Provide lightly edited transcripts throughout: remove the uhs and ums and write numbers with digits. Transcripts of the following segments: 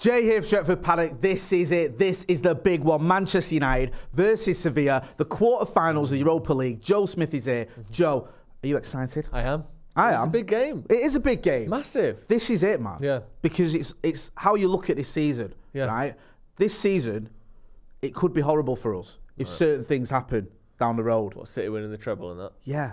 Jay here for Stretford, Paddock. This is it. This is the big one. Manchester United versus Sevilla, the quarterfinals of the Europa League. Joe Smith is here. Joe, are you excited? I am. It's a big game. It is a big game. Massive. This is it, man. Yeah. Because it's how you look at this season, right? This season, it could be horrible for us if certain things happen down the road. What, City winning the treble and that? Yeah.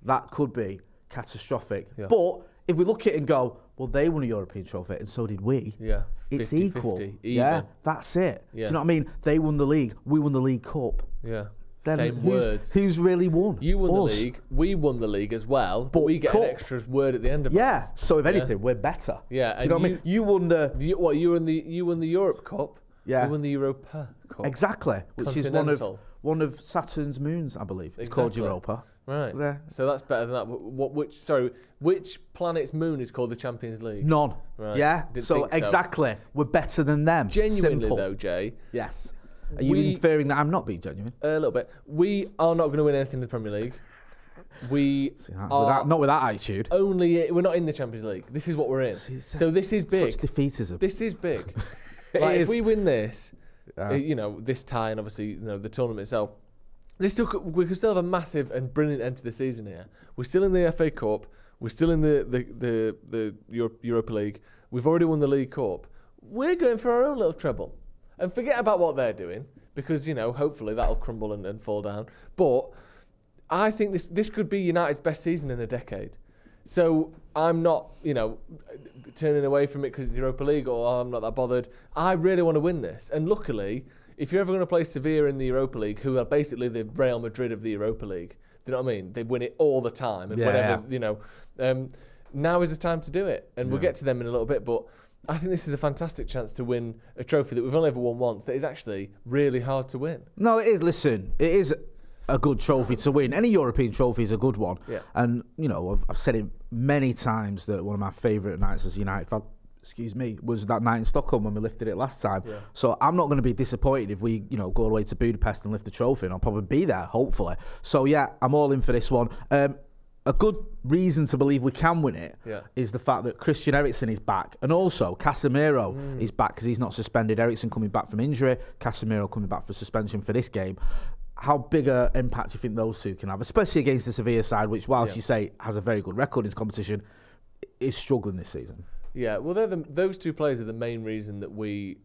That could be catastrophic. Yeah. But if we look at it and go, well, they won a European trophy and so did we. Yeah. It's 50, equal. 50, yeah, that's it. Yeah. Do you know what I mean? They won the league. We won the League Cup. Yeah. Then Same words. Who's really won? You won Us. the league. We won the league as well, but we get an extra word at the end of it. Yeah. So if anything, we're better. Yeah. Do you know what I mean? You won the. You won the Europe Cup. Yeah. We won the Europa Cup. Exactly, which is one of Saturn's moons, I believe. It's called Europa. Right. Yeah. So that's better than that. Which planet's moon is called the Champions League? None. Right. Yeah. So exactly, we're better than them. Genuinely Simple. though, Jay. Yes. Are you inferring that I'm not being genuine? A little bit. We are not going to win anything in the Premier League. We are not with that attitude. We're not in the Champions League. This is what we're in. So this is big. Such defeatism. This is big. If we win this, this tie and obviously the tournament itself, we could still have a massive and brilliant end to the season here. We're still in the FA Cup. We're still in the Europa League. We've already won the League Cup. We're going for our own little treble. And forget about what they're doing, because, hopefully that'll crumble and fall down. But I think this could be United's best season in a decade. So I'm not, turning away from it because it's the Europa League, or I'm not that bothered. I really want to win this. And luckily, if you're ever going to play Sevilla in the Europa League, who are basically the Real Madrid of the Europa League, do you know what I mean? They win it all the time. And now is the time to do it. And we'll get to them in a little bit, but I think this is a fantastic chance to win a trophy that we've only ever won once that is actually really hard to win. No, it is. Listen, it is a good trophy to win. Any European trophy is a good one. Yeah. And, I've said it many times that one of my favourite nights as a United fan, was that night in Stockholm when we lifted it last time. Yeah. So I'm not going to be disappointed if we, go all the way to Budapest and lift the trophy, and I'll probably be there, hopefully. So, yeah, I'm all in for this one. A good reason to believe we can win it is the fact that Christian Eriksen is back. And also, Casemiro is back because he's not suspended. Eriksen coming back from injury, Casemiro coming back for suspension for this game. How big an impact do you think those two can have, especially against the Sevilla side, which, whilst you say has a very good record in this competition, is struggling this season? Yeah, well, those two players are the main reason that we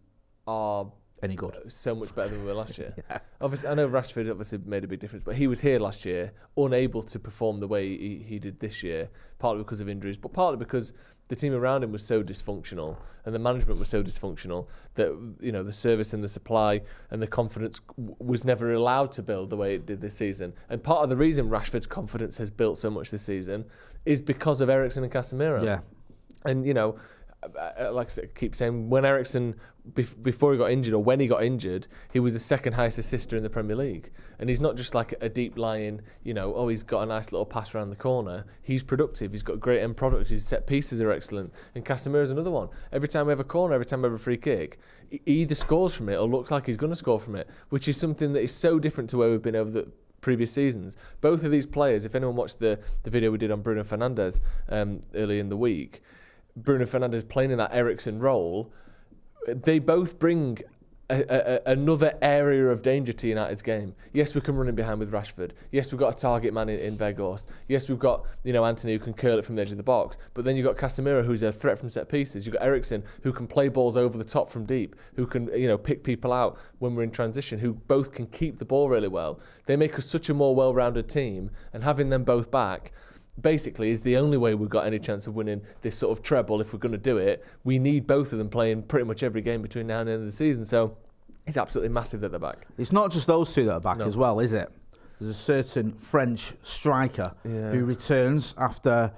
are any good, so much better than we were last year. Obviously, I know Rashford obviously made a big difference, but he was here last year, unable to perform the way he did this year, partly because of injuries, but partly because the team around him was so dysfunctional and the management was so dysfunctional that the service and the supply and the confidence was never allowed to build the way it did this season. And part of the reason Rashford's confidence has built so much this season is because of Eriksen and Casemiro. Yeah, and like I keep saying, when Eriksen, before he got injured, or when he got injured, he was the second highest assister in the Premier League. And he's not just like a deep lying, he's got a nice little pass around the corner. He's productive. He's got great end product. His set pieces are excellent. And Casemiro's another one. Every time we have a corner, every time we have a free kick, he either scores from it or looks like he's going to score from it, which is something that is so different to where we've been over the previous seasons. Both of these players, if anyone watched the video we did on Bruno Fernandes early in the week, Bruno Fernandes playing in that Eriksen role, they both bring another area of danger to United's game. Yes, we can run in behind with Rashford. Yes, we've got a target man in Weghorst. Yes, we've got Anthony who can curl it from the edge of the box. But then you've got Casemiro, who's a threat from set pieces. You've got Eriksen, who can play balls over the top from deep, who can pick people out when we're in transition, who both can keep the ball really well. They make us such a more well-rounded team, and having them both back basically is the only way we've got any chance of winning this sort of treble. If we're going to do it, we need both of them playing pretty much every game between now and the end of the season. So it's absolutely massive that they're back. It's not just those two that are back as well, is it? There's a certain French striker who returns after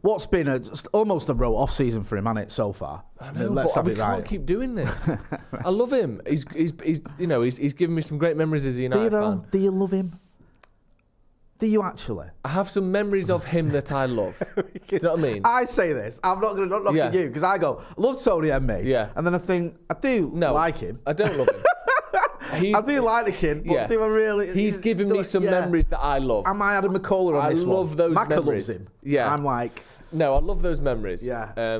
what's been almost a row off season for him, hasn't it, so far? I know, but we can't keep doing this. I love him. He's given me some great memories as a United fan. Do you love him? Do you actually? I have some memories of him that I love. Do you know what I mean? I say this. I'm not going to knock at you because I go, I love Tony and me. Yeah. And then I think, I do like him. I don't love him. I do like the kid, but do I really? He's given me some memories that I love. Am I Adam McCullough on this one? I love those Macca memories. Loves him. Yeah. I'm like... No, I love those memories. Yeah.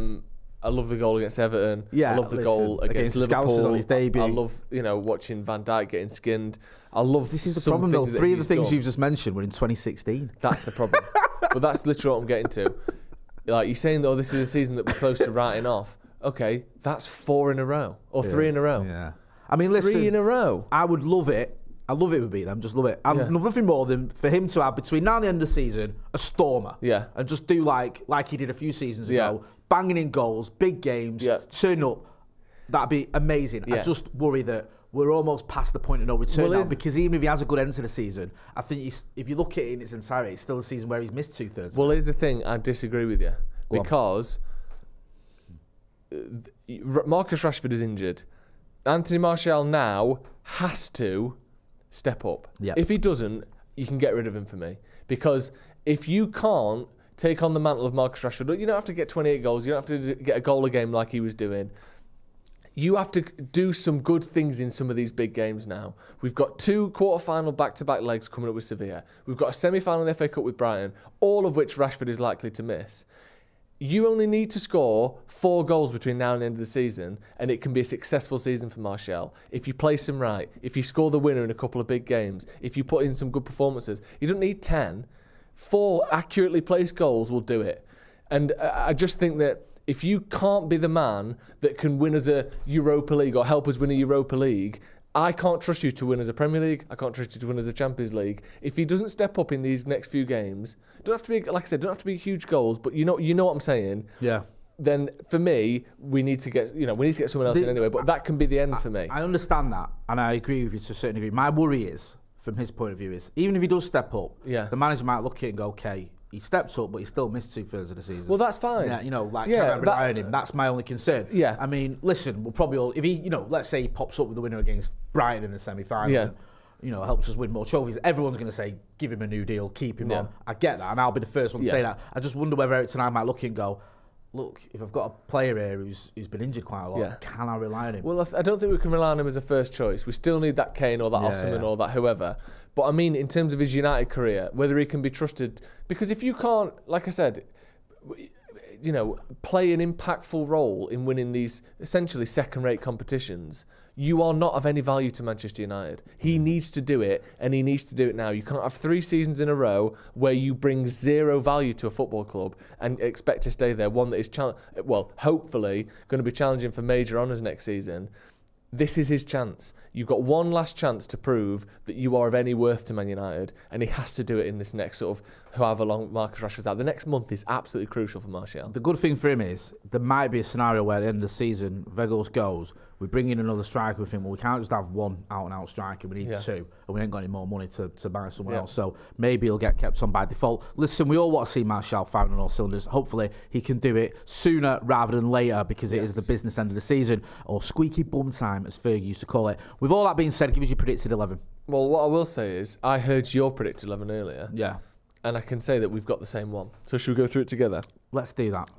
I love the goal against Everton. Yeah, I love the goal against Liverpool. On his debut. I love, watching Van Dijk getting skinned. I love. This is the problem, though. 3 of the things you've just mentioned were in 2016. That's the problem. But that's literally what I'm getting to. Like, you're saying, though, this is a season that we're close to writing off. Okay, that's 4 in a row or 3 in a row. Yeah. I mean, listen. 3 in a row. I would love it. I love it would beat them. Just love it. And nothing more than for him to have between now and the end of the season a stormer. Yeah. And just do like he did a few seasons ago, banging in goals, big games, turn up. That'd be amazing. I just worry that we're almost past the point of no return now, because even if he has a good end to the season, I think if you look at it in its entirety, it's still a season where he's missed 2/3. Well, here's the thing. I disagree with you because Marcus Rashford is injured. Anthony Martial now has to step up. Yep. If he doesn't, you can get rid of him for me. Because if you can't take on the mantle of Marcus Rashford, you don't have to get 28 goals. You don't have to get a goal a game like he was doing. You have to do some good things in some of these big games now. We've got 2 quarter-final back-to-back legs coming up with Sevilla. We've got a semi-final in the FA Cup with Brighton, all of which Rashford is likely to miss. You only need to score 4 goals between now and the end of the season, and it can be a successful season for Martial. If you place him right, if you score the winner in a couple of big games, if you put in some good performances, you don't need 10. 4 accurately placed goals will do it. And I just think that if you can't be the man that can win as a Europa League or help us win a Europa League, I can't trust you to win as a Premier League. I can't trust you to win as a Champions League. If he doesn't step up in these next few games, don't have to be, like I said, don't have to be huge goals, but you know what I'm saying. Yeah. Then for me, we need to get someone else in anyway. But that can be the end for me. I understand that, and I agree with you to a certain degree. My worry is, from his point of view, is even if he does step up, the manager might look at it and go, okay, he steps up, but he still missed 2/3 of the season. Well, that's fine. Yeah, can I rely on him? That's my only concern. Yeah. I mean, listen, we'll probably all, if he, let's say he pops up with the winner against Brighton in the semi-final, helps us win more trophies, everyone's going to say, give him a new deal, keep him on. I get that, and I'll be the first one to say that. I just wonder whether Eriksen and I might look and go, look, if I've got a player here who's been injured quite a lot, can I rely on him? Well, I don't think we can rely on him as a first choice. We still need that Kane or that Osimhen or that whoever. But I mean, in terms of his United career, whether he can be trusted, because if you can't, like I said, play an impactful role in winning these essentially second-rate competitions, you are not of any value to Manchester United. He needs to do it, and he needs to do it now. You can't have 3 seasons in a row where you bring 0 value to a football club and expect to stay there. One that is, hopefully, going to be challenging for major honours next season. This is his chance. You've got one last chance to prove that you are of any worth to Man United, and he has to do it in this next sort of however long Marcus Rashford's out. The next month is absolutely crucial for Martial. The good thing for him is there might be a scenario where at the end of the season, Weghorst goes, we bring in another striker with him. Well, we can't just have one out-and-out striker. We need 2, and we ain't got any more money to buy someone else. So maybe he'll get kept on by default. Listen, we all want to see Martial firing on all cylinders. Hopefully he can do it sooner rather than later, because it is the business end of the season, or squeaky bum time, as Fergie used to call it. With all that being said, give us your predicted 11. Well, what I will say is, I heard your predicted 11 earlier. Yeah. And I can say that we've got the same one. So should we go through it together? Let's do that.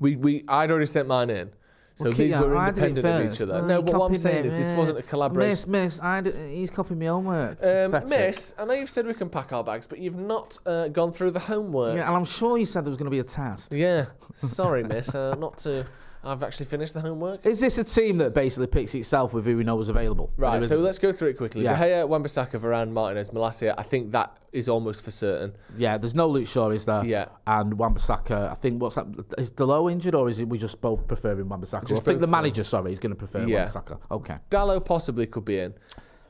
I'd already sent mine in. So these were independent of each other. No, but what I'm saying is this wasn't a collaboration. Miss, he's copying my homework. Miss, I know you've said we can pack our bags, but you've not gone through the homework. Yeah, and I'm sure you said there was going to be a test. Yeah, sorry, miss, not to... I've actually finished the homework. Is this a team that basically picks itself with who we know is available? Right, so let's go through it quickly. De Gea, Wan-Bissaka, Varane, Martinez, Malacia. I think that is almost for certain. Yeah, there's no Luke Shaw, is there? Yeah. And Wan-Bissaka, I think, what's that? Is Dalot injured, or is it we just both preferring Wan-Bissaka? I think the manager, is going to prefer Wan-Bissaka. Okay. Dalot possibly could be in.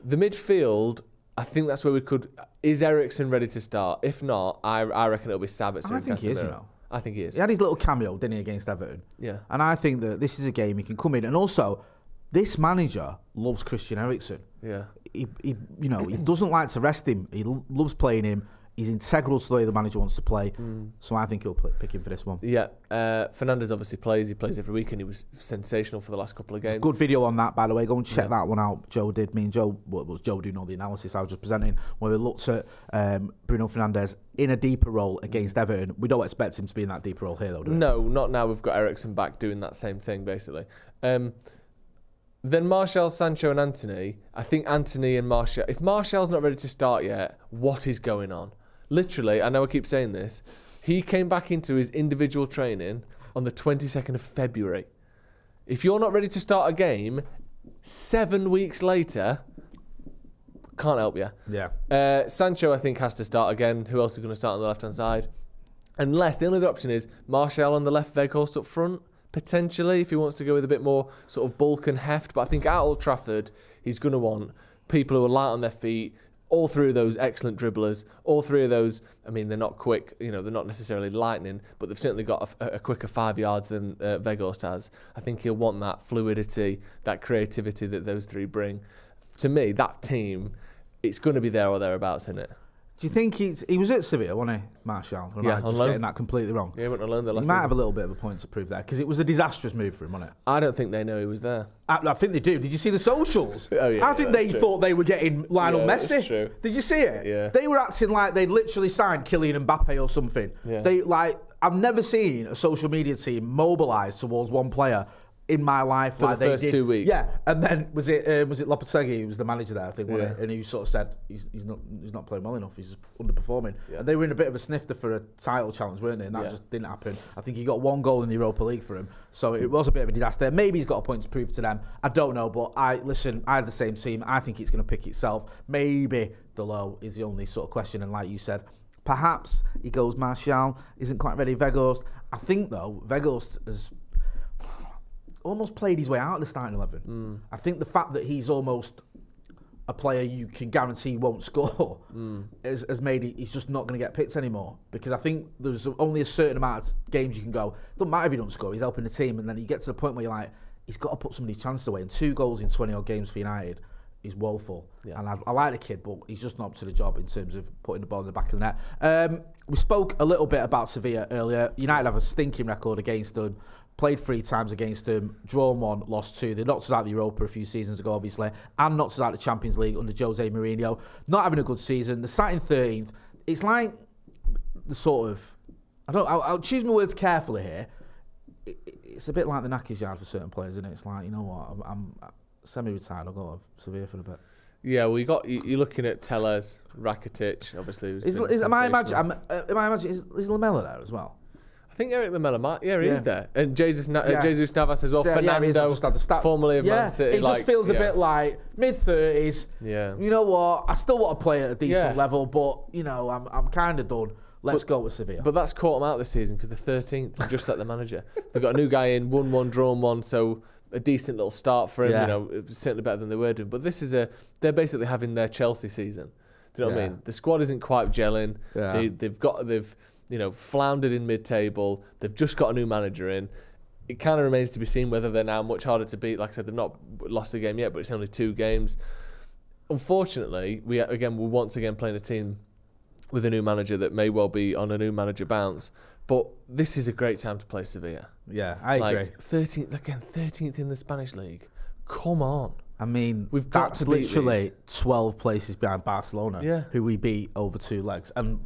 The midfield, I think that's where we could... Is Eriksen ready to start? If not, I reckon it'll be Sabitzer and Casemiro. I think he is, I think he is. He had his little cameo, didn't he, against Everton? Yeah. And I think that this is a game he can come in. And also, this manager loves Christian Eriksen. Yeah. He doesn't like to rest him. He loves playing him. He's integral to the way the manager wants to play. So I think he'll pick him for this one. Yeah. Fernandes obviously plays. He plays every week, and he was sensational for the last couple of games. Good video on that, by the way. Go and check that one out. Joe did. Me and Joe, Joe doing all the analysis. I was just presenting where we looked at Bruno Fernandes in a deeper role against Everton. We don't expect him to be in that deeper role here, though, do we? No, not now. We've got Eriksen back doing that same thing, basically. Then Martial, Sancho and Anthony. I think Anthony and Martial... If Martial's not ready to start yet, what is going on? Literally, I know I keep saying this, he came back into his individual training on the 22nd of February. If you're not ready to start a game 7 weeks later, can't help you. Yeah. Sancho, I think, has to start again. Who else is going to start on the left-hand side? Unless the only other option is Martial on the left, Weghorst up front, potentially, if he wants to go with a bit more sort of bulk and heft. But I think at Old Trafford, he's going to want people who are light on their feet. All three of those excellent dribblers, all three of those, I mean, they're not quick, you know, they're not necessarily lightning, but they've certainly got a quicker 5 yards than Weghorst has. I think he'll want that fluidity, that creativity that those three bring. To me, that team, it's going to be there or thereabouts, isn't it? Do you think he was at Sevilla, wasn't he, Martial? Or Yeah, am I on just loan. getting that completely wrong? Yeah, he went on loan the last He might season. have a little bit of a point to prove there, because it was a disastrous move for him, wasn't it? I don't think they know he was there. I think they do. Did you see the socials? Oh, yeah, I think that's they true. thought they were getting Lionel Yeah, that's Messi. true. Did you see it? Yeah. They were acting like they'd literally signed Kylian Mbappe or something. Yeah. I've never seen a social media team mobilised towards one player in my life For like the first 2 weeks. Yeah, and then was it Lopetegui who was the manager there, I think, wasn't Yeah. it? And he sort of said he's not playing well enough, he's underperforming. Yeah. And they were in a bit of a snifter for a title challenge, weren't they? And that Yeah. just didn't happen. I think he got 1 goal in the Europa League for him, so it was a bit of a disaster. Maybe he's got a point to prove to them. I don't know, but I had the same team. I think it's going to pick itself. Maybe the low is the only sort of question, and like you said, perhaps he goes Martial, isn't quite ready. Weghorst, I think though, Weghorst has almost played his way out of the starting 11. I think the fact that he's almost a player you can guarantee won't score has made it, he's just not going to get picked anymore, because I think there's only a certain amount of games you can go, doesn't matter if he doesn't score, he's helping the team, and then you get to the point where you're like, he's got to put somebody's chances away, and 2 goals in 20 odd games for United is woeful. Yeah. And I like the kid, but he's just not up to the job in terms of putting the ball in the back of the net. We spoke a little bit about Sevilla earlier. United have a stinking record against them. Played 3 times against them, drawn 1, lost 2. They knocked us out of the Europa a few seasons ago, obviously, and knocked us out of the Champions League under Jose Mourinho. Not having a good season. They're sat in 13th. It's like the sort of, I'll choose my words carefully here. It's a bit like the Knacker's yard for certain players, isn't it? It's like, you know what, I'm semi-retired. I'll go to Sevilla for a bit. Yeah, well, you're looking at Tellez, Rakitic, obviously. Am I imagining, is Lamela there as well? I think Eric Lamela, he is there. And Jesus Navas as well. So, Fernando, formerly of Man City. It just feels a bit like mid-30s. Yeah. You know what? I still want to play at a decent level, but, you know, I'm kind of done. Let's go with Sevilla. But that's caught them out this season because they're 13th, just like the manager. They've got a new guy in, 1-1, drawn 1, so a decent little start for him. Yeah. You know, certainly better than they were doing. But this is they're basically having their Chelsea season. Do you know what I mean? The squad isn't quite gelling. Yeah. They've floundered in mid-table. They've just got a new manager in. It kind of remains to be seen whether they're now much harder to beat. Like I said, they've not lost a game yet, but it's only 2 games. Unfortunately, we're once again playing a team with a new manager that may well be on a new manager bounce. But this is a great time to play Sevilla. Yeah, I agree. 13th in the Spanish league. Come on. I mean, We've got that's to beat literally these. 12 places behind Barcelona, who we beat over 2 legs. And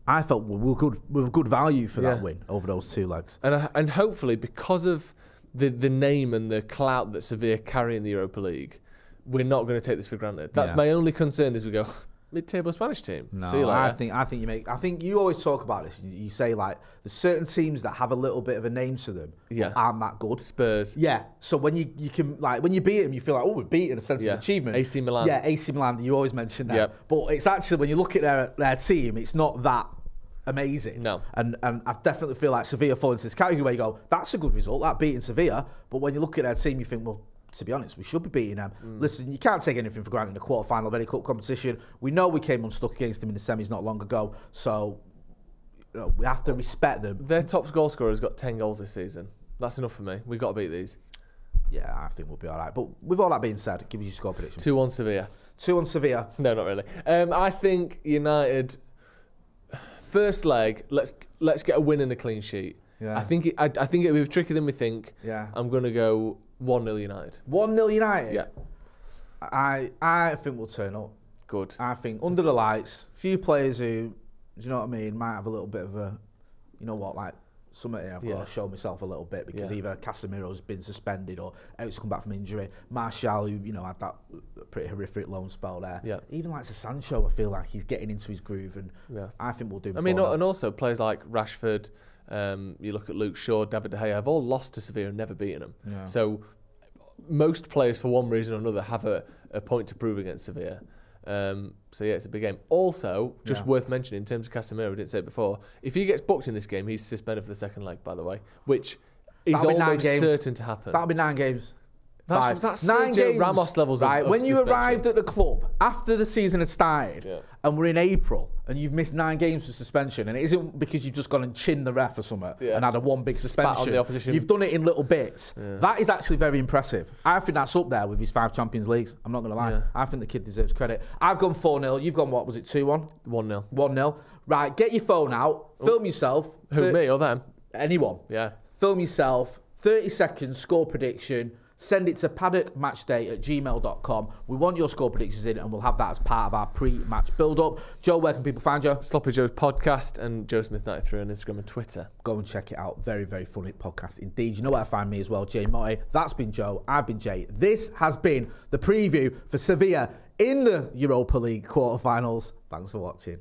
I felt we were good value for that win over those 2 legs. And hopefully, because of the name and the clout that Sevilla carry in the Europa League, we're not going to take this for granted. That's my only concern as we go, mid-table Spanish team. No, see you later. I think you always talk about this. You say, like, there's certain teams that have a little bit of a name to them, but aren't that good. Spurs. Yeah. So when you can, like, when you beat them, you feel like, oh, we've beaten a sense of achievement. AC Milan. Yeah, AC Milan. You always mention that. Yep. But it's actually, when you look at their team, it's not that amazing. No. And I definitely feel like Sevilla fall into this category where you go, that's a good result, that beating Sevilla. But when you look at their team, you think, well, to be honest, we should be beating them. Listen, you can't take anything for granted in the quarterfinal of any cup competition. We know we came unstuck against them in the semis not long ago, so we have to respect them. Their top goal scorer has got 10 goals this season. That's enough for me. We've got to beat these. Yeah, I think we'll be all right. But with all that being said, give us your score prediction. 2-1 Sevilla. 2-1 Sevilla. No, not really. I think United, first leg, let's get a win and a clean sheet. Yeah. I think it'll be trickier than we think. Yeah. I'm going to go 1-0 United. 1-0 United? Yeah. I think we'll turn up. Good. I think under the lights, few players who, do you know what I mean, might have a little bit of a, you know what, like, something here I've got to show myself a little bit, because either Casemiro's been suspended or Eriksen come back from injury. Martial, who, you know, had that pretty horrific loan spell there. Yeah. Even like Sancho, I feel like he's getting into his groove, and I think we'll do. I mean, and also players like Rashford, You look at Luke Shaw, David De Gea, have all lost to Sevilla and never beaten them. Yeah. So most players, for one reason or another, have a point to prove against Sevilla. So yeah, it's a big game. Also, just worth mentioning in terms of Casemiro, I didn't say it before, if he gets booked in this game, he's suspended for the second leg, by the way, which is almost certain to happen. That'll be 9 games. That's 9 games. Ramos levels right, of when you suspension. arrived at the club after the season had started and we're in April and you've missed 9 games for suspension, and it isn't because you've just gone and chinned the ref or something and had a one big suspension. Spat on the opposition. You've done it in little bits. That is actually very impressive. I think that's up there with his 5 Champions Leagues. I'm not going to lie. I think the kid deserves credit. I've gone 4-0. You've gone, what was it, 2-1? 1-0. 1-0. Right, get your phone out. Film yourself. Who, me or them? Anyone. Yeah. Film yourself. 30 seconds, score prediction. Send it to paddockmatchday@gmail.com. We want your score predictions in, and we'll have that as part of our pre-match build-up. Joe, where can people find you? Sloppy Joe's podcast and Joe Smith 93 on Instagram and Twitter. Go and check it out. Very, very funny podcast indeed. You know where to find me as well, Jay Motti. That's been Joe. I've been Jay. This has been the preview for Sevilla in the Europa League quarterfinals. Thanks for watching.